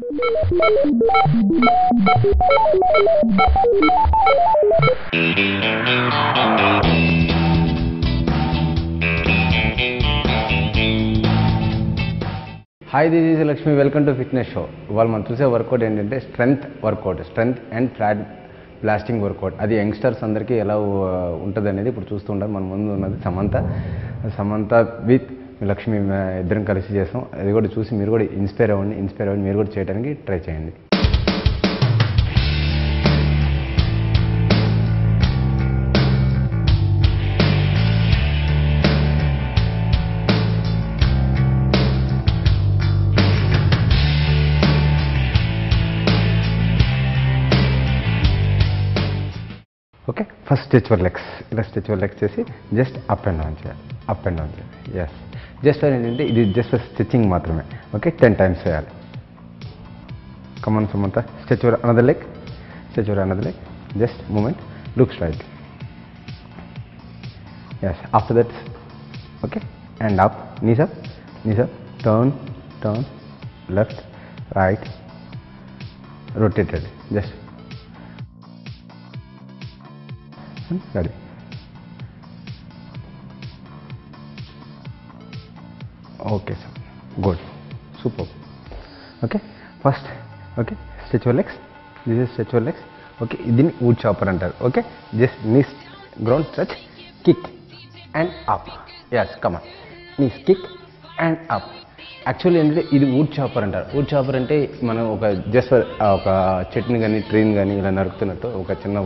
Hi, this is Lakshmi. Welcome to fitness show. ఇవాళ మనం చూసే వర్కౌట్ ఏంటంటే strength workout, strength and fat blasting workout. అది యంగ్స్టర్స్ అందరికీ ఎలా ఉంటుంది అనేది ఇప్పుడు చూస్తుంటారు. మన ముందు ఉన్నది సమంత విత్ లక్ష్మి ఇద్దరం కలిసి చేస్తాం. అది కూడా చూసి మీరు కూడా ఇన్స్పైర్ అవ్వండి, మీరు కూడా చేయడానికి ట్రై చేయండి. Okay, first stretch your legs. ఇలా స్ట్రెచ్ యువర్ లెగ్స్ చేసి జస్ట్ అప్ అండ్ డౌన్ చేయాలి, అప్ అండ్ డౌన్ చేయాలి. ఎస్, జస్ట్ ఏంటంటే ఇది జస్ట్ స్ట్రెచింగ్ మాత్రమే. ఓకే, 10 times చేయాలి. Come on Samantha, stretch your another leg, stretch your another leg, just moment, look straight. Yes, after that okay, and up, knees up, turn, left, right, rotated, just ready. Okay sir, good, super. Okay, first okay, stretch your legs. This is stretch your legs. Okay, idini wood chopper antaru. Okay, just knees ground touch, kick and up. Yes, come on, knees kick and up. Actually ఏంటంటే ఇది would chopper అంటారు. Would chopper అంటే మనం ఒక just ఒక చెట్టుని కానీ ట్రీని కానీ ఇలా నరుకుతున్నట్టు ఒక చిన్న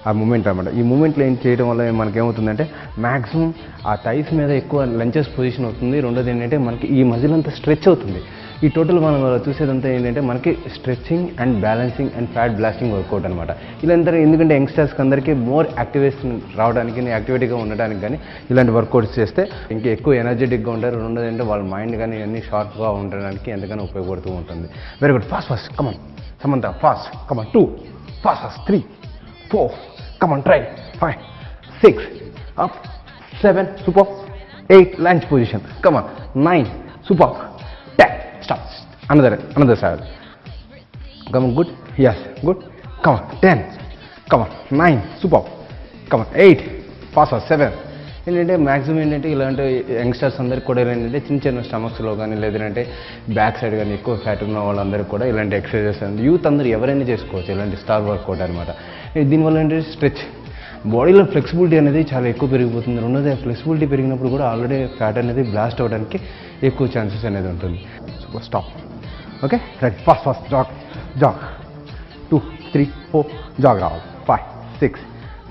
ఆ మూమెంట్ అనమాట. ఈ మూమెంట్లో ఏం చేయడం వల్ల మనకేమవుతుందంటే మ్యాక్సిమం ఆ థైస్ మీద ఎక్కువ లంచెస్ పొజిషన్ అవుతుంది. రెండోది ఏంటంటే మనకి ఈ మజిల్ అంతా స్ట్రెచ్ అవుతుంది. ఈ టోటల్ మనం చూసేదంతా ఏంటంటే మనకి stretching and balancing and fat blasting workout అనమాట. ఇలాంటి ఎందుకంటే యంగ్స్టర్స్కి అందరికీ మోర్ యాక్టివేషన్ రావడానికి, యాక్టివిటీగా ఉండడానికి కానీ ఇలాంటి వర్కౌట్స్ చేస్తే ఇంకా ఎక్కువ ఎనర్జెటిక్గా ఉంటారు. రెండోది ఏంటంటే వాళ్ళ మైండ్ కానీ అన్నీ షార్ప్గా ఉండడానికి ఎంతగానో ఉపయోగపడుతూ ఉంటుంది. Very good, fast come on Samantha, fast come on, 2 fast, 3 4 come on, try, 5 6 up, 7 super, 8 lunge position, come on, 9 super, 10 stop, another side, come on, good, yes, good, come on, 10, come on, 9 super, come on, 8 fast, 7. ఏంటంటే maximum ఏంటంటే ఇలాంటి youngsters అందరికి కూడా ఏంటంటే చిన్న స్టమక్స్లో కానీ లేదంటే back side కానీ ఎక్కువ ఫ్యాట్ ఉన్న వాళ్ళందరికీ కూడా ఇలాంటి ఎక్సర్సైజెస్ యూత్ అందరూ ఎవరైనా చేసుకోవచ్చు. ఇలాంటి స్టార్ వర్కౌట్ అనమాట. దీనివల్ల ఏంటంటే స్ట్రెచ్, బాడీలో ఫ్లెక్సిబిలిటీ అనేది చాలా ఎక్కువ పెరిగిపోతుంది. రెండోది ఫ్లెక్సిబిలిటీ పెరిగినప్పుడు కూడా ఆల్రెడీ ఫ్యాట్ అనేది బ్లాస్ట్ అవ్వడానికి ఎక్కువ ఛాన్సెస్ అనేది ఉంటుంది. So stop. Okay, right, fast jog 2 3 4 jog రావాలి, 5 6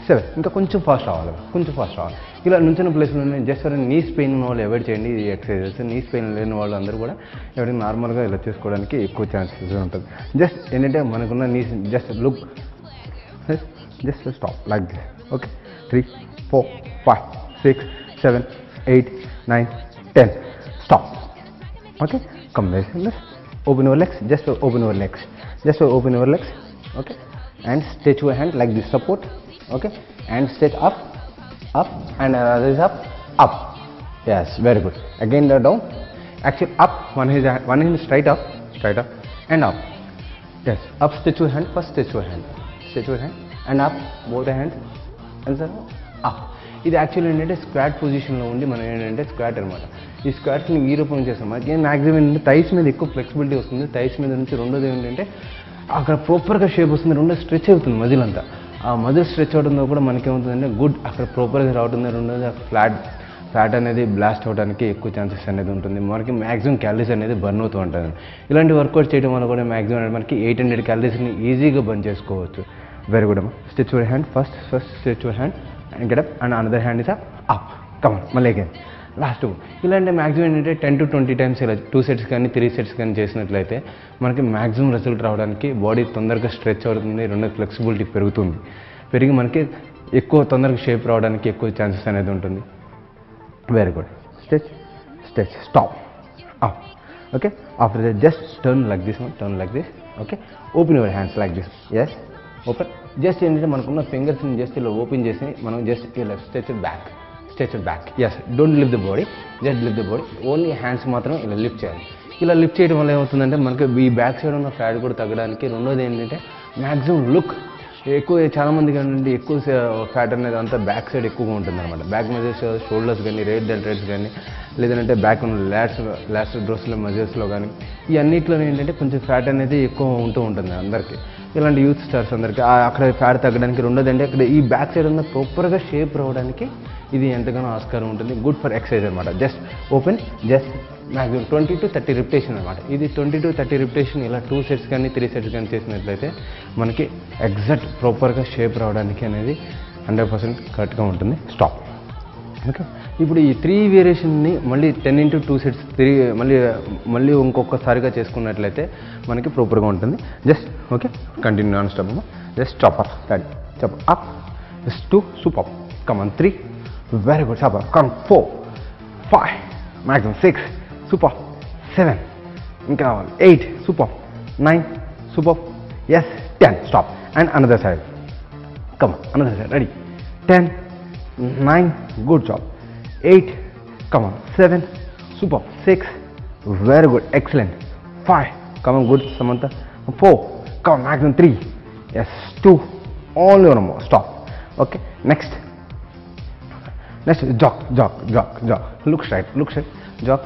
7 ఇంకా కొంచెం ఫాస్ట్ రావాలి. ఇలా నుంచిన ప్లేస్లో జస్ట్ నీస్ పెయిన్ ఉన్న వాళ్ళు అవాయిడ్ చేయండి ఈ ఎక్సర్సైజెస్. నీస్ పెయిన్ లేని వాళ్ళు అందరూ కూడా ఎవరైనా నార్మల్గా ఇలా చేసుకోవడానికి ఎక్కువ ఛాన్సెస్ ఉంటుంది. జస్ట్ ఏంటంటే మనకున్న knees just look, just stop like this. Okay, 3 4 5 6 7 8 9 10 stop. Okay, come base, open your legs, just open your legs, okay, and stretch your hand like this, support. Okay, and stretch up and other is up. Yes, very good. Again the down, actually up, one hand straight up and up. Yes, up, stretch your hand, first stretch your hand and up, both the hands and up. ఇది actually ఏంటంటే squat పొజిషన్లో ఉండి మనం ఏంటంటే squat అనమాట. ఈ స్క్వాట్స్ని ఈ రూపం చేస్తాం. మనకి మ్యాక్సిమం ఏంటంటే థైస్ మీద ఎక్కువ ఫ్లెక్సిబిలిటీ వస్తుంది. థైస్ మీద నుంచి రెండోది ఏంటంటే అక్కడ ప్రాపర్గా షేప్ వస్తుంది. రెండోది స్ట్రెచ్ అవుతుంది మజిల్ అంతా. ఆ మజిల్ స్ట్రెచ్ అవడంతో కూడా మనకేమవుతుందంటే గుడ్ అక్కడ ప్రాపర్గా రావడం. రెండోది ఫ్యాట్ అనేది బ్లాస్ట్ అవడానికి ఎక్కువ ఛాన్సెస్ అనేది ఉంటుంది. మనకి మ్యాక్సిమం క్యాలరీస్ అనేది బర్న్ అవుతూ ఉంటుంది. ఇలాంటి వర్కౌట్ చేయడం వల్ల కూడా మ్యాక్సిమం మనకి 800 క్యాలరీస్ని ఈజీగా బర్న్ చేసుకోవచ్చు. వెరీ గుడ్ అమ్మా. Stretch your hand, first stretch your hand and get up and another hand is up. Come on, మళ్ళీ అగైన్ లాస్ట్. ఇలాంటి మ్యాక్సిమం ఏంటంటే 10 to 20 times ఇలా 2 sets కానీ 3 sets కానీ చేసినట్లయితే మనకి మ్యాక్సిమం రిజల్ట్ రావడానికి బాడీ తొందరగా స్ట్రెచ్ అవుతుంది. రెండో ఫ్లెక్సిబిలిటీ పెరిగి మనకి ఎక్కువ తొందరగా షేప్ రావడానికి ఎక్కువ ఛాన్సెస్ అనేది ఉంటుంది. Very good, stretch stop up. Okay, after that just turn like this, okay, open your hands like this. Yes, open. Just ఏంటంటే మనకున్న ఫింగర్స్ని జస్ట్ ఇలా ఓపెన్ చేసి మనం జస్ట్ ఇలా stretch back. Yes, don't lift the body, just lift the body. Only hands మాత్రం ఇలా lift చేయాలి. ఇలా లిఫ్ట్ చేయడం వల్ల ఏమవుతుందంటే మనకి ఈ బ్యాక్ సైడ్ ఉన్న ఫ్యాట్ కూడా తగ్గడానికి. రెండోది ఏంటంటే మ్యాక్సిమం లుక్ ఎక్కువ చాలామందికి ఏంటంటే ఎక్కువ ఫ్యాట్ అనేది అంతా బ్యాక్ సైడ్ ఎక్కువగా ఉంటుంది అనమాట. బ్యాక్ మజిల్స్, షోల్డర్స్ కానీ, రైట్ డెల్టైడ్స్ కానీ, లేదంటే బ్యాక్ ఉన్న లాస్ట్ డ్రోస్లో మజిల్స్లో కానీ, ఈ అన్నింటిలో ఏంటంటే కొంచెం ఫ్యాట్ అనేది ఎక్కువ ఉంటుంది అందరికీ, ఇలాంటి యూత్ స్టార్స్ అందరికీ. అక్కడ ఫ్యాట్ తగ్గడానికి. రెండోది అంటే అక్కడ ఈ బ్యాక్ సైడ్ ఉన్న ప్రాపర్గా షేప్ రావడానికి ఇది ఎంతగానో ఆస్కారం ఉంటుంది. గుడ్ ఫర్ ఎక్సర్సైజ్ అనమాట. Just open, just maximum 20 to 30 repetition అనమాట. ఇది 20 to 30 రిపిటేషన్ ఇలా 2 sets కానీ 3 sets కానీ చేసినట్లయితే మనకి ఎగ్జాక్ట్ ప్రాపర్గా షేప్ రావడానికి అనేది 100% కరెక్ట్గా ఉంటుంది. స్టాప్. ఓకే, ఇప్పుడు ఈ 3 వేరియేషన్ని మళ్ళీ 10 into 2 sets మళ్ళీ ఇంకొకసారిగా చేసుకున్నట్లయితే మనకి ప్రాపర్గా ఉంటుంది. Just okay, continue non stop. Just stop up, ready, stop up, just 2, super, come on 3, very good, stop up, come 4, 5, maximum 6, super, 7, ఇంకా 8, super, 9, super, yes, 10, stop, and another side, come on, another side, ready, 10, 9, good job, 8, come on, 7, super, 6, very good, excellent, 5, come on, good, Samantha, 4, come on, maximum 3, yes, 2, only one more, stop. Okay, next jog, look straight, jog.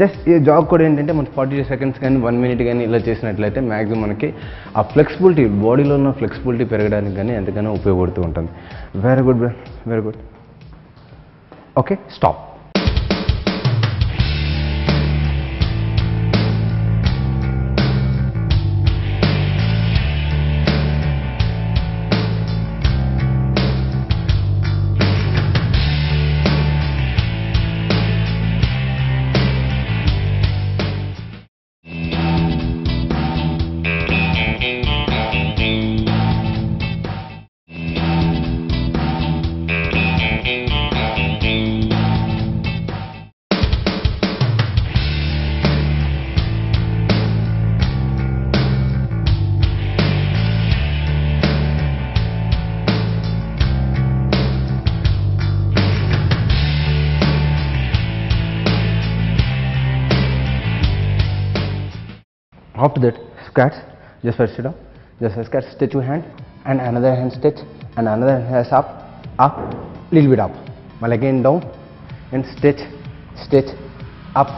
Just ఈ zag కూడా ఏంటంటే మనకి 40 seconds కానీ 1 minute కానీ ఇలా చేసినట్లయితే maximum మనకి ఆ ఫ్లెక్సిబిలిటీ, బాడీలో ఉన్న ఫ్లెక్సిబిలిటీ పెరగడానికి కానీ ఎంతగానో ఉపయోగపడుతూ ఉంటుంది. Very good, very good. Okay, stop. After that, squats, just first sit up, just squat, stretch your hand, and another hand stretch, and another hand up, little bit up, well again down, and stretch, up,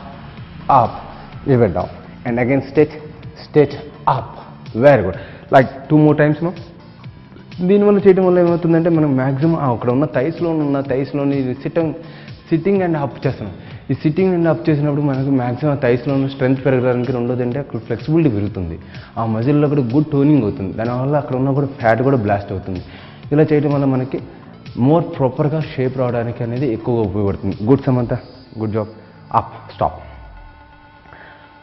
little bit down, and again stretch, up, very good, like 2 more times now. దీనివల్ల చేయడం వల్ల ఏమవుతుందంటే మనం maximum అక్కడ ఉన్న థైస్లోని sitting and up చేస్తున్నాం. ఈ sitting and up చేసినప్పుడు మనకు మ్యాక్సిమం థైస్లో స్ట్రెంత్ పెరగడానికి. రెండోది అంటే అక్కడ ఫ్లెక్సిబిలిటీ పెరుగుతుంది, ఆ మజిల్లో కూడా గుడ్ టోనింగ్ అవుతుంది, దానివల్ల అక్కడ ఉన్న కూడా ఫ్యాట్ కూడా బ్లాస్ట్ అవుతుంది. ఇలా చేయడం వల్ల మనకి మోర్ ప్రాపర్గా షేప్ రావడానికి అనేది ఎక్కువగా ఉపయోగపడుతుంది. Good Samantha, good job. Up, stop.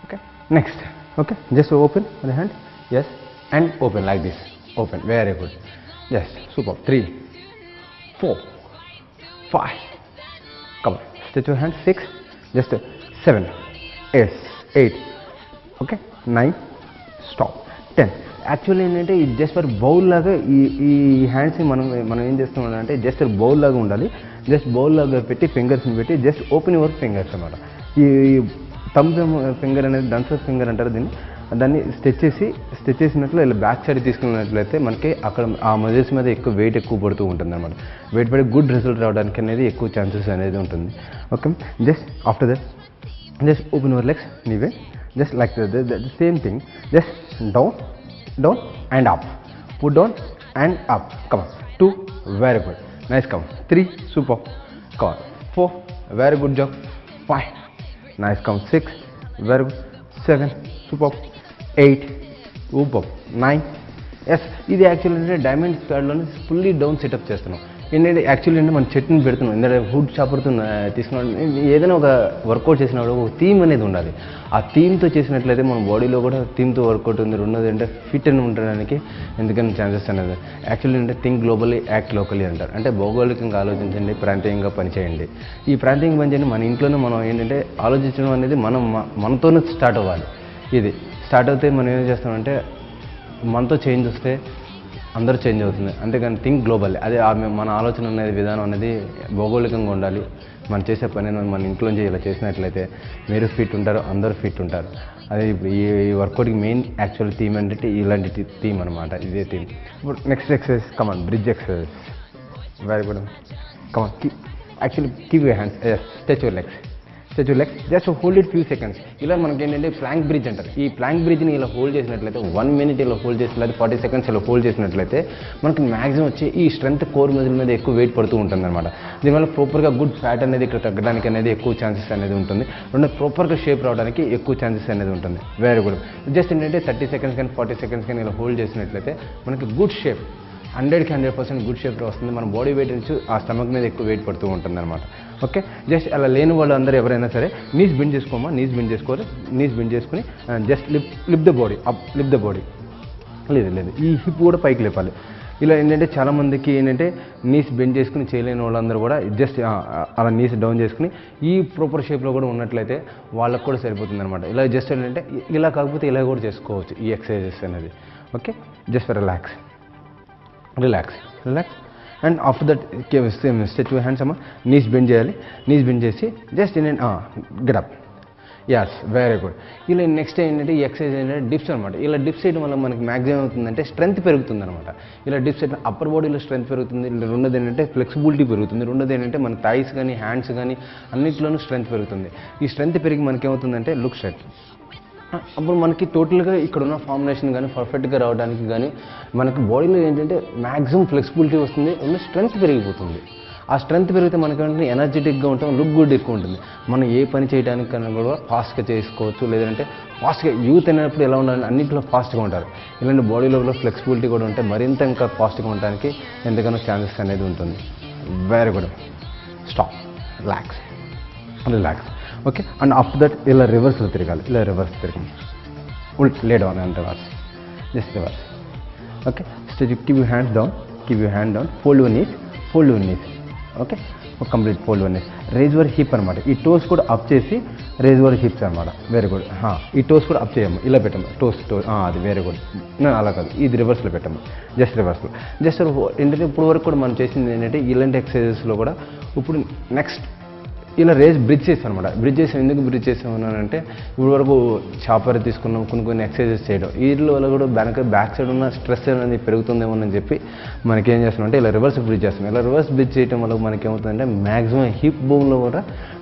Okay, next. Okay, just open the hand, yes, and open like this, open, very good, just super. 3, 4, 5, come on, stretch your hand, 6, just 7, 8, okay, 9, stop, 10. Actually ఏంటంటే ఇది just for bowl లాగా ఈ హ్యాండ్స్ని మనం ఏం చేస్తున్నాం అంటే just bowl లాగా ఉండాలి. జస్ట్ బౌల్ లాగా పెట్టి ఫింగర్స్ని పెట్టి జస్ట్ ఓపెన్ యువర్ ఫింగర్స్ అన్నమాట. ఈ థమ్స్ ఫింగర్ అనేది డంసర్ ఫింగర్ అంటారు దాన్ని స్ట్రెచ్ చేసినట్లు ఇలా బ్యాక్ సైడ్ తీసుకున్నట్లయితే మనకి అక్కడ ఆ మజిల్స్ మీద వెయిట్ ఎక్కువ పడుతూ ఉంటుంది అనమాట. వెయిట్ పడి గుడ్ రిజల్ట్ రావడానికి అనేది ఎక్కువ ఛాన్సెస్ అనేది ఉంటుంది. Okay, just after that just open your legs నీవే, just like the same thing, just down and up, put down and up, come 2, very good, nice, come 3, super, come 4, very good job, 5, nice, come 6, very good, 7, super, 8, super, 9, yes. ఇది actually అంటే diamond స్క్వాడ్లోనే fully down setup చేస్తున్నాం. ఏంటంటే actually అంటే మనం చెట్టుని పెడుతున్నాం, ఎందుకంటే ఫుడ్ షాపర్తో తీసుకున్నాం. ఏదైనా ఒక వర్కౌట్ చేసినప్పుడు ఒక థీమ్ అనేది ఉండాలి. ఆ థీమ్తో చేసినట్లయితే మన బాడీలో కూడా థీమ్తో వర్కౌట్ ఉంది. రెండోది అంటే ఫిట్ అని ఉండడానికి ఎందుకని ఛాన్సెస్ అనేది. యాక్చువల్లీ అంటే థింక్ గ్లోబలీ, యాక్ట్ లోకలీ అంటారు. అంటే భౌగోళికంగా ఆలోచించండి, ప్రాంతీయంగా పనిచేయండి. ఈ ప్రాంతీయంగా పనిచేయండి మన ఇంట్లోనే మనం ఏంటంటే ఆలోచించడం అనేది మనతోనే స్టార్ట్ అవ్వాలి. ఇది స్టార్ట్ అవుతే మనం ఏం చేస్తామంటే మనతో చేంజ్ వస్తే అందరూ చేంజ్ అవుతుంది. అంతేకాని థింక్ గ్లోబల్. అదే మన ఆలోచన అనేది విధానం అనేది భౌగోళికంగా ఉండాలి. మనం చేసే పని మన ఇంట్లోంచి ఇలా చేసినట్లయితే మీరు ఫిట్ ఉంటారు, అందరూ ఫిట్ ఉంటారు. అదే ఇప్పుడు ఈ వర్కౌట్కి మెయిన్ యాక్చువల్ థీమ్ అంటే ఇలాంటి థీమ్ అనమాట. ఇదే థీమ్. ఇప్పుడు next exercise come on bridge exercise. Very good. Come on actually keep your hands, stretch your legs, stretch your legs, just hold it few seconds. ఇలా మనకి ఏంటంటే ప్లాంక్ బ్రిడ్జ్ అంటారు. ఈ ప్లాంక్ బ్రిడ్జ్ని ఇలా హోల్డ్ చేసినట్లయితే 1 minute ఇలా హోల్డ్ చేసినట్లయితే 40 seconds ఇలా హోల్డ్ చేసినట్లయితే మనకి మ్యాక్సిమం వచ్చి ఈ స్ట్రెంత్ కోర్ మజిల్ మీద ఎక్కువ వెయిట్ పడుతూ ఉంటుంది అనమాట. దీనివల్ల ప్రాపర్గా గుడ్ ఫ్యాట్ అనేది ఇక్కడ తగ్గడానికి అనేది ఎక్కువ ఛాన్సెస్ అనేది ఉంటుంది. రెండు ప్రాపర్గా షేప్ రావడానికి ఎక్కువ ఛాన్సెస్ అనేది ఉంటుంది. Very good. జస్ట్ ఏంటంటే 30 seconds కానీ 40 seconds కానీ ఇలా హోల్డ్ చేసినట్లయితే మనకి గుడ్ షేప్ 100కి 100% గుడ్ షేప్ వస్తుంది. మన బాడీ వెయిట్ నుంచి ఆ స్టమక్ మీద ఎక్కువ వెయిట్ పడుతూ ఉంటుంది అనమాట. ఓకే, జస్ట్ అలా లేని వాళ్ళు అందరూ ఎవరైనా సరే నీస్ బెండ్ చేసుకోమా, నీస్ బెండ్ చేసుకోవాలి. నీస్ బెండ్ చేసుకుని just lift the body up, lift the body. లేదు ఈ హిప్ కూడా పైకి లేపాలి. ఇలా ఏంటంటే చాలామందికి ఏంటంటే నీస్ బెండ్ చేసుకుని చేయలేని వాళ్ళందరూ కూడా జస్ట్ అలా నీస్ డౌన్ చేసుకుని ఈ ప్రాపర్ షేప్లో కూడా ఉన్నట్లయితే వాళ్ళకు కూడా సరిపోతుంది అనమాట. ఇలా జస్ట్ ఏంటంటే ఇలా కాకపోతే ఇలా కూడా చేసుకోవచ్చు ఈ ఎక్సర్సైజెస్ అనేది. Okay, just relax and after that stretch your hands అమ్మ. నీస్ బెండ్ చేయాలి. నీస్ బెండ్ చేసి just get up. Yes, very good. ఇలా నెక్స్ట్ ఏంటంటే ఈ ఎక్సర్సైజ్ ఏంటంటే డిప్స్ అనమాట. ఇలా డిప్స్ చేయడం వల్ల మనకి మ్యాక్సిమం అవుతుందంటే స్ట్రెంత్ పెరుగుతుంది అనమాట. ఇలా డిప్స్ చేయడం అప్పర్ బాడీలో స్ట్రెంత్ పెరుగుతుంది. రెండోది ఏంటంటే ఫ్లెక్సిబిలిటీ పెరుగుతుంది. రెండోది ఏంటంటే మన థైస్ కానీ హ్యాండ్స్ కానీ అన్నింటిలోనూ స్ట్రెంత్ పెరుగుతుంది. ఈ స్ట్రెంత్ పెరిగి మనకి ఏమవుతుందంటే లుక్ స్ట్రెట్. అప్పుడు మనకి టోటల్గా ఇక్కడ ఉన్న ఫార్ములేషన్ కానీ పర్ఫెక్ట్గా రావడానికి కానీ మనకి బాడీలో ఏంటంటే మ్యాక్సిమం ఫ్లెక్సిబిలిటీ వస్తుంది, స్ట్రెంత్ పెరిగిపోతుంది. ఆ స్ట్రెంత్ పెరిగితే మనకి ఏంటంటే ఎనర్జెటిక్గా ఉంటాం, లుక్ గుడ్ ఎక్కువ ఉంటుంది. మనం ఏ పని చేయడానికి కన్నా కూడా ఫాస్ట్గా చేసుకోవచ్చు. లేదంటే ఫాస్ట్గా యూత్ అయినప్పుడు ఎలా ఉండాలి, అన్నింటిలో ఫాస్ట్గా ఉంటారు. ఇలాంటి బాడీలో ఫ్లెక్సిబిలిటీ కూడా ఉంటే మరింత ఇంకా ఫాస్ట్గా ఉండడానికి ఎంతగానో ఛాన్సెస్ అనేది ఉంటుంది. Very good. Stop, relax. Okay, and after that ఇలా రివర్స్లో తిరగాలి. ఇలా రివర్స్ తిరగండి. Lay down and reverse, just reverse. Okay, stage keep you hands down, fold your knees. Okay, complete fold your knees. Raise your hip అనమాట. ఈ toes కూడా up చేసి raise your hips అనమాట. Very good. ఈ toes కూడా up చేయము, ఇలా పెట్టము. టోస్ అది వెరీ గుడ్. అలా కాదు, ఇది రివర్స్లో పెట్టము, జస్ట్ రివర్స్లో. జస్ట్ ఏంటంటే ఇప్పుడు వరకు కూడా మనం చేసింది ఏంటంటే ఇలాంటి ఎక్సర్సైజెస్లో కూడా ఇప్పుడు నెక్స్ట్ ఇలా బ్రిడ్జ్ చేస్తాను అనమాట. బ్రిడ్జ్ చేసాం. ఎందుకు బ్రిడ్జ్ చేసామనంటే ఇప్పుడు వరకు చాపర్ తీసుకున్నాం, కొన్ని ఎక్సర్సైజెస్ చేయడం, వీటి వల్ల కూడా బ్యాక్ సైడ్ ఉన్న స్ట్రెస్ అనేది పెరుగుతుందేమోనని చెప్పి మనకి ఏం చేస్తున్నాం అంటే ఇలా రివర్స్ బ్రిడ్జ్ చేస్తాం. ఇలా రివర్స్ బ్రిడ్జ్ చేయడం వల్ల మనకి ఏమవుతుందంటే మ్యాక్సిమం హిప్ బోన్లో కూడా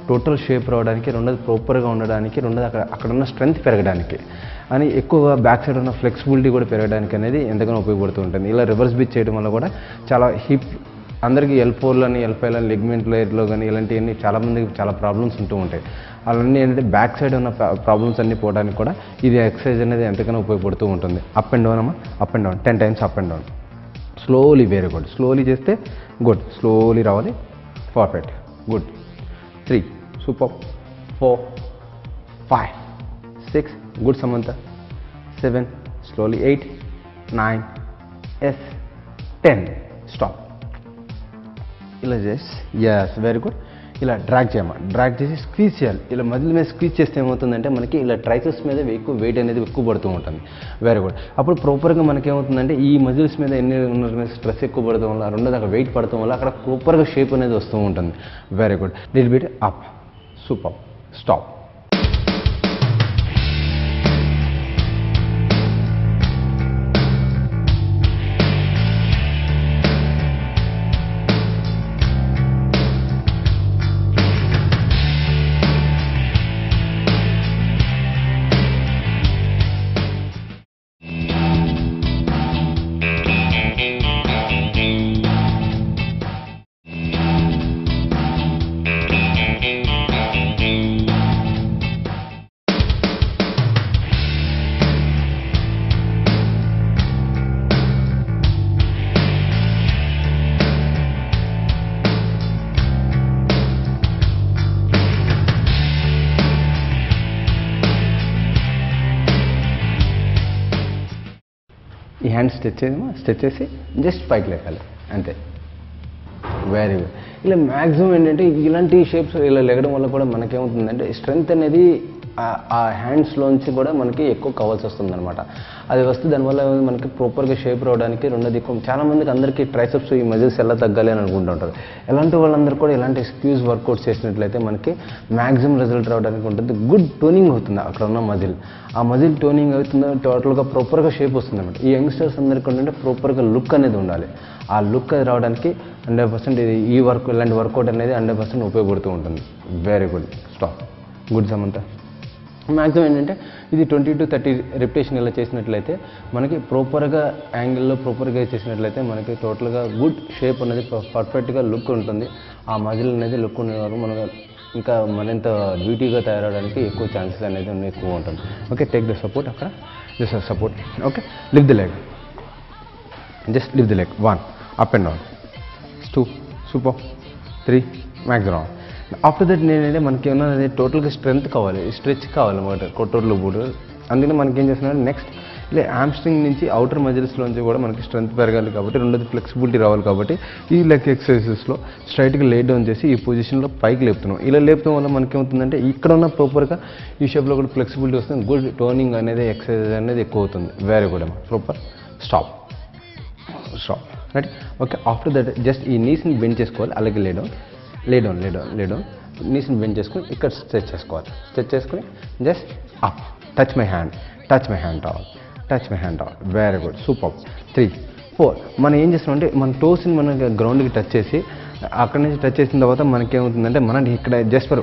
టోటల్ షేప్ రావడానికి, రెండోది ప్రాపర్గా ఉండడానికి, రెండోది అక్కడ ఉన్న స్ట్రెంత్ పెరగడానికి అని ఎక్కువగా బ్యాక్ సైడ్ ఉన్న ఫ్లెక్సిబిలిటీ కూడా పెరగడానికి అనేది ఎంతగానో ఉపయోగపడుతూ ఉంటుంది. ఇలా రివర్స్ బ్రిడ్జ్ చేయడం వల్ల కూడా చాలా హిప్ అందరికీ L4 అని L5 అని లిగ్మెంట్ లేయర్లో కానీ ఇలాంటివన్నీ చాలామందికి చాలా ప్రాబ్లమ్స్ ఉంటూ ఉంటాయి. అలాంటి ఏంటంటే బ్యాక్ సైడ్ ఉన్న ప్రాబ్లమ్స్ అన్నీ పోవడానికి కూడా ఇది ఎక్సర్సైజ్ అనేది ఎంతగానో ఉపయోగపడుతూ ఉంటుంది. అప్ అండ్ డౌన్ అమ్మా, up and down 10 times up and down. Slowly, very good. Slowly చేస్తే గుడ్. స్లోలీ రావాలి. Perfect, good. 3, super. 4, 5, 6, good Samantha. 7, slowly. 8, 9, 10, stop. ఇలా చేసి ఎస్, వెరీ గుడ్. ఇలా డ్రాగ్ చేయమా, డ్రాగ్ చేసి స్క్వీజ్ చేయాలి. ఇలా మజిల్ మీద స్క్వీజ్ చేస్తే ఏమవుతుందంటే మనకి ఇలా ట్రైసెప్స్ మీద ఎక్కువ వెయిట్ అనేది ఎక్కువ పడుతూ ఉంటుంది. Very good. అప్పుడు ప్రాపర్గా మనకి ఏమవుతుందంటే ఈ మజిల్స్ మీద ఎన్ని ఉన్న స్ట్రెస్ ఎక్కువ పడటం వల్ల, రెండోది అక్కడ వెయిట్ పడటం వల్ల అక్కడ ప్రాపర్గా షేప్ అనేది వస్తూ ఉంటుంది. Very good. Little bit up, super. Stop. ఈ హ్యాండ్ స్ట్రెచ్ చేసి జస్ట్ పైకి లేకాలి అంతే. Very good. ఇలా మ్యాక్సిమం ఏంటంటే ఇలాంటి షేప్స్ ఇలా లెగడం వల్ల కూడా మనకేమవుతుందంటే స్ట్రెంగ్త్ అనేది ఆ హ్యాండ్స్లోంచి కూడా మనకి ఎక్కువ కావాల్సి వస్తుంది అనమాట. అది వస్తే దానివల్ల మనకి ప్రాపర్గా షేప్ రావడానికి రెండోది చాలామందికి అందరికీ ట్రైసెప్స్ ఈ మజిల్స్ ఎలా తగ్గాలి అని అనుకుంటుంటారు. ఎలాంటి వాళ్ళందరూ కూడా ఇలాంటి స్క్యూజ్ వర్కౌట్స్ చేసినట్లయితే మనకి మ్యాక్సిమం రిజల్ట్ రావడానికి ఉంటుంది. గుడ్ టోనింగ్ అవుతుంది అక్కడ ఉన్న మజిల్. ఆ మజిల్ టోనింగ్ అవుతుంది, టోటల్గా ప్రాపర్గా షేప్ వస్తుంది అనమాట. ఈ యంగ్స్టర్స్ అందరికీ ఏంటంటే ప్రాపర్గా లుక్ అనేది ఉండాలి. ఆ లుక్ అది రావడానికి 100% ఇది ఇలాంటి వర్కౌట్ అనేది 100% ఉపయోగపడుతూ ఉంటుంది. Very good. Stop. Good Samantha. Maximum ఏంటంటే ఇది 20 to 30 రిపిటేషన్ ఇలా చేసినట్లయితే మనకి ప్రాపర్గా యాంగిల్లో ప్రాపర్గా చేసినట్లయితే మనకి టోటల్గా గుడ్ షేప్ అనేది పర్ఫెక్ట్గా లుక్ ఉంటుంది. ఆ మజిల్ అనేది లుక్ ఉండేవారు మనకు ఇంకా మరింత బ్యూటీగా తయారవడానికి ఎక్కువ ఛాన్సెస్ అనేది ఎక్కువ ఉంటుంది. ఓకే, టేక్ ద సపోర్ట్ అక్కడ, this support. Okay, lift the leg, just lift the leg. 1 up and down, 2 super, 3 max down. After that నేనంటే మనకి ఏమన్నా టోటల్గా స్ట్రెంత్ కావాలి, స్ట్రెచ్ కావాలన్నమాట టోటల్ బూడు. అందుకని మనకి ఏం చేస్తున్నాడు నెక్స్ట్ ఇలా హ్యామ్స్ట్రింగ్ నుంచి అవుటర్ మజిల్స్లోంచి కూడా మనకి స్ట్రెంత్ పెరగాలి కాబట్టి, రెండోది ఫ్లెక్సిబిలిటీ రావాలి కాబట్టి ఈ లెగ్ ఎక్సర్సైజెస్లో స్ట్రైట్గా లే డౌన్ చేసి ఈ పొజిషన్లో పైకి లేపుతున్నాం. ఇలా లేపడం వల్ల మనకి ఏమవుతుందంటే ఇక్కడ ఉన్న ప్రాపర్గా ఈ షేప్లో కూడా ఫ్లెక్సిబిలిటీ వస్తుంది. గుడ్ టోనింగ్ అనేది ఎక్సర్సైజ్ అనేది ఎక్కువ అవుతుంది. వెరీ గుడ్ అమ్మా. Proper. Stop. Right. Okay, after that just ఈ నీస్ని బెండ్ చేసుకోవాలి. అలాగే లే డౌన్ నీస్ని బెండ్ చేసుకుని ఇక్కడ స్ట్రెచ్ చేసుకోవాలి. స్ట్రెచ్ చేసుకుని just up, touch my hand down. Very good. Super. 3 4 మనం ఏం చేస్తున్నామంటే మన టోస్ని మన గ్రౌండ్కి టచ్ చేసి అక్కడ నుంచి టచ్ చేసిన తర్వాత మనకేమవుతుందంటే మనం ఇక్కడ జస్ట్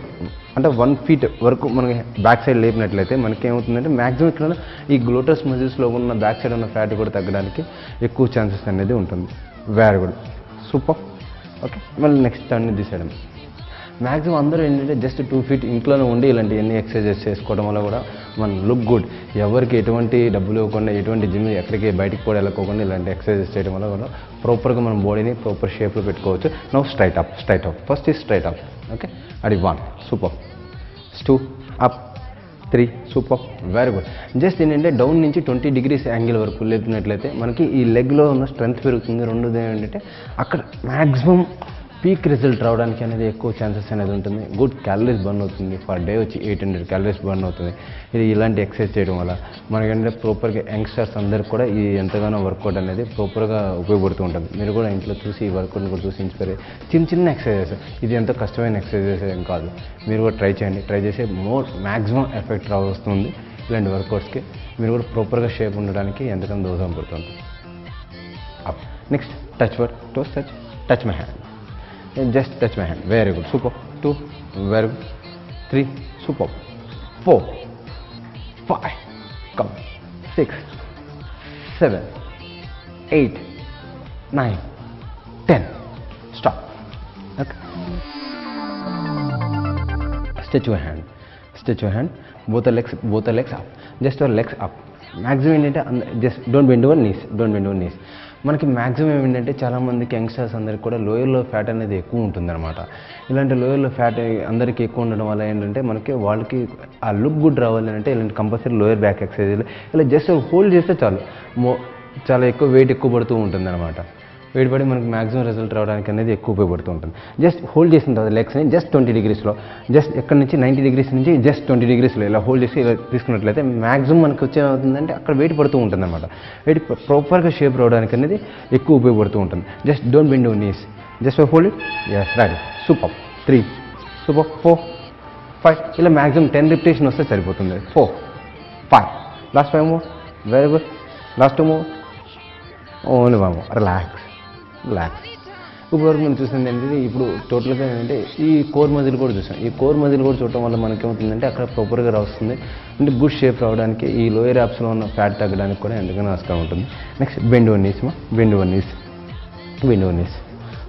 అంటే 1 feet వరకు మనకి బ్యాక్ సైడ్ లేపినట్లయితే మనకేమవుతుందంటే మ్యాక్సిమం ఇక్కడ ఈ గ్లూటస్ మజిల్స్లో ఉన్న బ్యాక్ సైడ్ ఉన్న ఫ్యాట్ కూడా తగ్గడానికి ఎక్కువ ఛాన్సెస్ అనేది ఉంటుంది. Very good. సూపర్. ఓకే, మళ్ళీ నెక్స్ట్ టర్న్ తీసేయడం. మ్యాక్సిమం అందరూ ఏంటంటే జస్ట్ 2 feet ఇంట్లోనే ఉండి ఇలాంటి ఎన్ని ఎక్సర్సైజెస్ చేసుకోవడం వల్ల కూడా మన లుక్ గుడ్. ఎవరికి ఎటువంటి డబ్బులు ఇవ్వకుండా, ఎటువంటి జిమ్ ఎక్కడికి బయటికి కూడా వెళ్ళకోకుండా ఇలాంటి ఎక్సర్సైజెస్ చేయడం వల్ల కూడా ప్రాపర్గా మన బాడీని ప్రాపర్ షేప్లో పెట్టుకోవచ్చు. Now straight up. ఫస్ట్ ఈ స్ట్రైట్ అప్. ఓకే, అది 1 super, 2 up, 3 super. Very good. Just ఏంటంటే డౌన్ నుంచి 20 degrees యాంగిల్ వరకు లేపినట్లయితే మనకి ఈ లెగ్లో ఉన్న స్ట్రెంత్ పెరుగుతుంది. రెండోది ఏంటంటే అక్కడ మ్యాక్సిమం పీక్ రిజల్ట్ రావడానికి అనేది ఎక్కువ ఛాన్సెస్ అనేది ఉంటుంది. గుడ్ క్యాలరీస్ బర్న్ అవుతుంది. పర్ డే వచ్చి 800 calories బర్న్ అవుతుంది. ఇది ఇలాంటి ఎక్సర్సైజ్ చేయడం వల్ల మనకంటే ప్రాపర్గా యంగ్స్టర్స్ అందరికి కూడా ఈ ఎంతగానో వర్కౌట్ అనేది ప్రాపర్గా ఉపయోగపడుతూ ఉంటుంది. మీరు కూడా ఇంట్లో చూసి ఈ వర్కౌట్ని కూడా చూసి ఇన్స్పైర్ అయ్యి చిన్న ఎక్సర్సైజెస్, ఇది ఎంతో కష్టమైన ఎక్సర్సైజెస్ ఏం కాదు. మీరు కూడా ట్రై చేయండి. ట్రై చేసి మ్యాక్సిమం ఎఫెక్ట్ వస్తుంది ఇలాంటి వర్కౌట్స్కి. మీరు కూడా ప్రాపర్గా షేప్ ఉండడానికి ఎంతగానో దోహదపడుతుంది. Up. Next touch toes, touch my hand. Just touch my hand. Very good. Super. 2 very good. 3 super. 4 5 come 6 7 8 9 10. Stop. Okay. Stretch your hand. Both the legs up. Just your legs up. Maximum ఏంటంటే just don't bend your knees. మనకి maximum ఏంటంటే చాలామందికి youngsters అందరికి కూడా లోయర్లో fat అనేది ఎక్కువ ఉంటుందన్నమాట. ఇలాంటి లోయర్లో ఫ్యాట్ అందరికీ ఎక్కువ ఉండడం వల్ల ఏంటంటే మనకి వాళ్ళకి ఆ లుక్ గుడ్ రావాలి అంటే ఇలాంటి కంపల్సరీ లోయర్ బ్యాక్ ఎక్సర్సైజ్ ఇలా జస్ట్ హోల్డ్ చేస్తే చాలు చాలా ఎక్కువ వెయిట్ ఎక్కువ పడుతూ ఉంటుందన్నమాట. వెయిట్ పడి మనకి మ్యాక్సిమం రిజల్ట్ రావడానికి అనేది ఎక్కువ ఉపయోగపడుతూ ఉంటుంది. జస్ట్ హోల్డ్ చేసిన తర్వాత లెగ్స్ని జస్ట్ 20 degreesలో, జస్ట్ ఎక్కడి నుంచి 90 degrees నుంచి జస్ట్ 20 degreesలో ఇలా హోల్డ్ చేసి ఇలా తీసుకున్నట్లయితే మ్యాక్సిమం మనకి వచ్చేమవుతుందంటే అక్కడ వెయిట్ పడుతూ ఉంటుంది అనమాట. వెయిట్ ప్రాపర్గా షేప్ రావడానికి అనేది ఎక్కువ ఉపయోగపడుతూ ఉంటుంది. Just don't bend your knees. Just hold it. Yes right. Super. 3 super. 4 5 ఇలా మ్యాక్సిమం 10 repetition వస్తే సరిపోతుంది. 4 5 last 5 more. Very good. Last 2 more. Only 1 more. Relax. ఇప్పటివరకు మనం చూసింది ఏంటంటే ఇప్పుడు టోటల్గా ఏంటంటే ఈ కోర్ మజిల్ కూడా చూసాం. ఈ కోర్ మజిల్ కూడా చూడటం వల్ల మనకి ఏమవుతుందంటే అక్కడ ప్రాపర్గా వస్తుంది. అంటే గుడ్ షేప్ రావడానికి ఈ లోయర్ యాప్స్లో ఉన్న ఫ్యాట్ తగ్గడానికి కూడా ఎందుకని ఆస్కారం ఉంటుంది. Next bend your knees.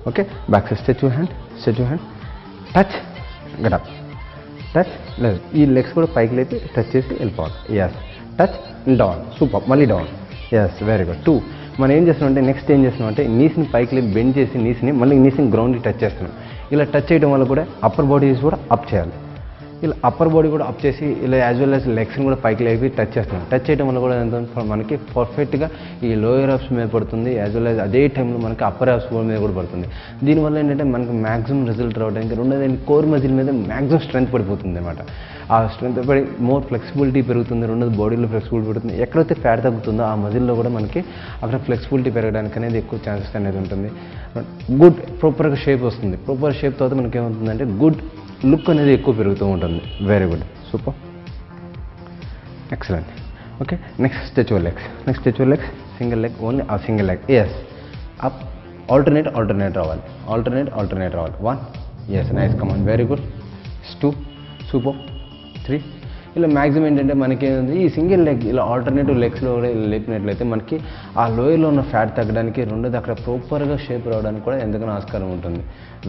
Okay, back side stretch your hand. Touch get up. Touch లేదు, ఈ లెగ్స్ కూడా పైకి లేపి టచ్ చేసి వెళ్ళిపోవాలి. ఎస్. Touch down. సూపర్. మళ్ళీ డౌన్. Yes very good. 2 మనం ఏం చేస్తున్నామంటే నెక్స్ట్ ఏం చేస్తున్నామంటే నీస్ని పైకి లేపి బెండ్ చేసి నీస్ని గ్రౌండ్కి టచ్ చేస్తున్నాం. ఇలా టచ్ చేయడం వల్ల కూడా అప్పర్ బాడీస్ కూడా అప్ చేయాలి. ఇలా అప్పర్ బాడీ కూడా అప్ చేసి ఇలా యాజ్ వెల్ యాజ్ లెగ్స్ని కూడా పైకి లేపి టచ్ చేస్తున్నాం. టచ్ చేయడం వల్ల కూడా ఎంత మనకి పర్ఫెక్ట్గా ఈ లోయర్ హాఫ్స్ మీద పడుతుంది, యాజ్ వెల్ యాజ్ అదే టైంలో మనకి అప్పర్ హాఫ్స్ మీద కూడా పడుతుంది. దీనివల్ల ఏంటంటే మనకి మ్యాక్సిమం రిజల్ట్ రావడానికి రెండోది కోర్ మజిల్ మీద మ్యాక్సిమం స్ట్రెంత్ పడిపోతుంది అనమాట. ఆ స్ట్రెంత్ పడి మోర్ ఫ్లెక్సిబిలిటీ పెరుగుతుంది, రెండోది బాడీలో ఫ్లెక్సిబిలిటీ పెరుగుతుంది. ఎక్కడైతే ఫ్యాట్ తగ్గుతుందో ఆ మజిల్లో కూడా మనకి అక్కడ ఫ్లెక్సిబిలిటీ పెరగడానికి అనేది ఎక్కువ ఛాన్సెస్ అనేది ఉంటుంది. గుడ్ ప్రాపర్గా షేప్ వస్తుంది. ప్రాపర్ షేప్ తర్వాత మనకి ఏమవుతుందంటే గుడ్ లుక్ అనేది ఎక్కువ పెరుగుతూ ఉంటుంది. Very good, super, excellent. Okay, next stretch your legs. Next stretch your legs, single leg only, ఆ single leg yes up, alternate రావాలి, ఆల్టర్నేట్ రావాలి. 1 yes nice, come on, very good. 2 super, 3. ఇలా మ్యాక్సిమం ఏంటంటే మనకి ఈ సింగిల్ లెగ్ ఇలా alternative లెగ్స్లో కూడా లేపినట్లయితే మనకి ఆ లోయర్లో ఉన్న ఫ్యాట్ తగ్గడానికి, రెండోది అక్కడ ప్రాపర్గా షేప్ రావడానికి కూడా ఎందుకైనా ఆస్కారం ఉంటుంది.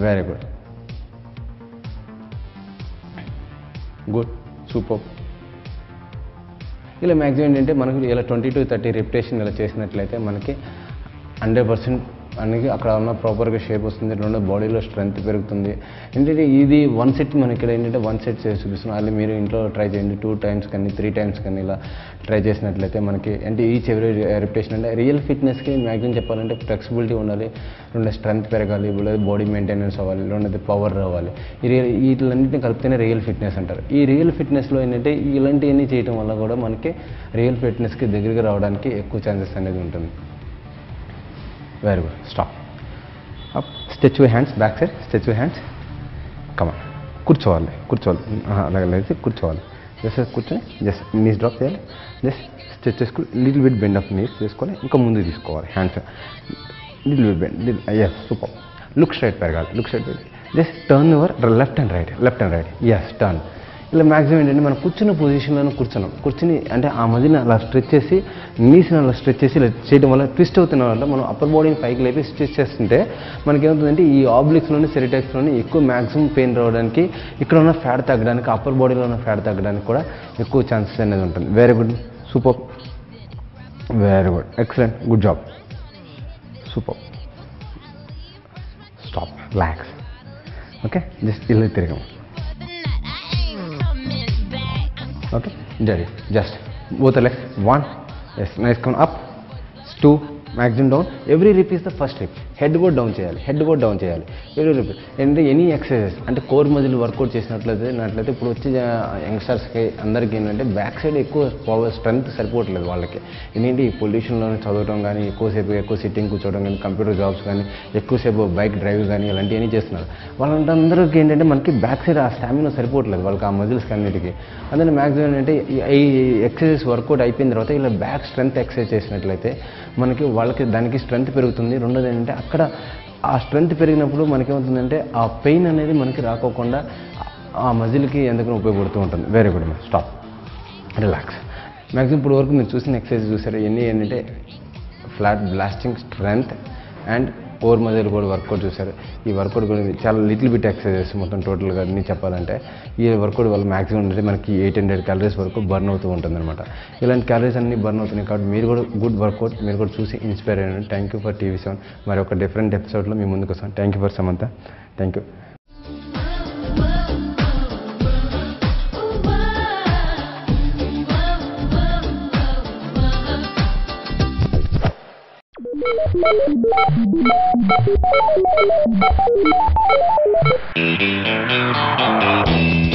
Very good, good, super. ఇలా మ్యాక్సిమం ఏంటంటే మనకు ఇలా 20 to 30 రిపిటేషన్ ఇలా చేసినట్లయితే మనకి 100% అనేది అక్కడ ఉన్న ప్రాపర్గా షేప్ వస్తుంది, రెండో బాడీలో స్ట్రెంత్ పెరుగుతుంది. ఏంటంటే ఇది 1 సెట్ మనకి ఇక్కడ ఏంటంటే 1 సెట్ చేసి చూపిస్తున్నాం. అది మీరు ఇంట్లో ట్రై చేయండి. 2 times కానీ 3 times కానీ ఇలా ట్రై చేసినట్లయితే మనకి అంటే ఈచ్ ఎవరీ రిపిటేషన్ అంటే రియల్ ఫిట్నెస్కి మ్యాక్సిమం చెప్పాలంటే ఫ్లెక్సిబిలిటీ ఉండాలి, రెండో స్ట్రెంత్ పెరగాలి, బాడీ మెయింటెనెన్స్ అవ్వాలి, రెండోది పవర్ రావాలి. వీటిలన్నింటినీ కలిపితేనే రియల్ ఫిట్నెస్ అంటారు. ఈ రియల్ ఫిట్నెస్లో ఏంటంటే ఇలాంటివన్నీ చేయడం వల్ల కూడా మనకి రియల్ ఫిట్నెస్కి దగ్గరగా రావడానికి ఎక్కువ ఛాన్సెస్ అనేది ఉంటుంది. Very good, stop, up, stretch your hands, back side stretch your hands, come on. కూర్చోవాలి, అలాగే లేచి కూర్చోవాలి. జస్ట్ కూర్చొని జస్ట్ నీస్ డ్రాప్ చేయాలి, జస్ట్ స్ట్రెచ్ చేసుకోవాలి, little bit bend of knees చేసుకోవాలి, ఇంకా ముందు తీసుకోవాలి hands, little bit bend, yes super. Look straight పెరగాలి, just turn your left and right, yes turn. ఇలా మ్యాక్సిమం ఏంటంటే మనం కూర్చున్న పొజిషన్లోనే కూర్చుని అంటే ఆ మధ్యన అలా స్ట్రెచ్ చేసి నీస్ని అలా స్ట్రెచ్ చేసి ఇలా చేయడం వల్ల ట్విస్ట్ అవుతున్న వల్ల మనం అప్పర్ బాడీని పైకి లేపి స్ట్రెచ్ చేస్తుంటే మనకి ఏమవుతుందంటే ఈ ఆబ్లిక్స్లోని సెరిటెక్స్లోని ఎక్కువ మ్యాక్సిమం పెయిన్ రావడానికి, ఇక్కడ ఉన్న ఫ్యాట్ తగ్గడానికి, అప్పర్ బాడీలో ఉన్న ఫ్యాట్ తగ్గడానికి కూడా ఎక్కువ ఛాన్సెస్ అనేది ఉంటుంది. Very good, super, very good, excellent, good job, super. Stop, relax. Okay, just ఇలా తిరగము. Okay, ready, just both the legs, 1, yes, nice, come up, 2, maximum down. Every rep is the first rep. Head కూడా down చేయాలి, every rep. అంటే any exercises అంటే core muscle work out చేసినట్లయితే ఇప్పుడు వచ్చే యంగ్స్టర్స్కి అందరికీ ఏంటంటే బ్యాక్ సైడ్ ఎక్కువ పవర్ స్ట్రెంత్ సరిపోవట్లేదు వాళ్ళకి. ఏంటంటే ఈ పొల్యూషన్లోనే చదవడం కానీ, ఎక్కువ సిట్టింగ్ కూర్చోవడం కానీ, కంప్యూటర్ జాబ్స్ కానీ, ఎక్కువసేపు బైక్ డ్రైవ్ కానీ ఇలాంటివన్నీ చేస్తున్నారు. వాళ్ళందరికీ ఏంటంటే మనకి బ్యాక్ సైడ్ ఆ స్టామినా సరిపోవట్లేదు వాళ్ళకి, ఆ మజిల్స్ అన్నిటికీ. అందులో మ్యాక్సిమం ఏంటంటే ఈ ఎక్సర్సైజ్ వర్కౌట్ అయిపోయిన తర్వాత ఇలా బ్యాక్ స్ట్రెంత్ ఎక్సర్సైజ్ చేసినట్లయితే మనకి వాళ్ళకి దానికి స్ట్రెంత్ పెరుగుతుంది. రెండోది ఏంటంటే అక్కడ ఆ స్ట్రెంత్ పెరిగినప్పుడు మనకేమవుతుందంటే ఆ పెయిన్ అనేది మనకి రాకోకుండా ఆ మజిల్కి ఎందుకని ఉపయోగపడుతూ ఉంటుంది. Very good, stop, relax. Maximum ఇప్పుడు వరకు మీరు చూసిన ఎక్సర్సైజ్ చూసారు, ఇవన్నీ ఏంటంటే flat blasting strength and core muscle కూడా వర్కౌట్ చూసారు. ఈ వర్కౌట్ కూడా చాలా లిటిల్ బిట్ ఎక్సర్సైజెస్ మొత్తం టోటల్గా అన్నీ చెప్పాలంటే ఈ వర్కౌట్ వల్ల మ్యాక్సిమం అంటే మనకి 800 calories వరకు బర్న్ అవుతూ ఉంటుంది అనమాట. ఇలాంటి క్యాలరీస్ అన్నీ బర్న్ అవుతున్నాయి కాబట్టి మీరు కూడా గుడ్ వర్కౌట్ మీరు కూడా చూసి ఇన్స్పైర్ అయ్యండి. Thank you for TV7. మరి ఒక డిఫరెంట్ ఎపిసోడ్లో మీ ముందుకు వస్తాను. Thank you for Samantha, thank you. Thank you.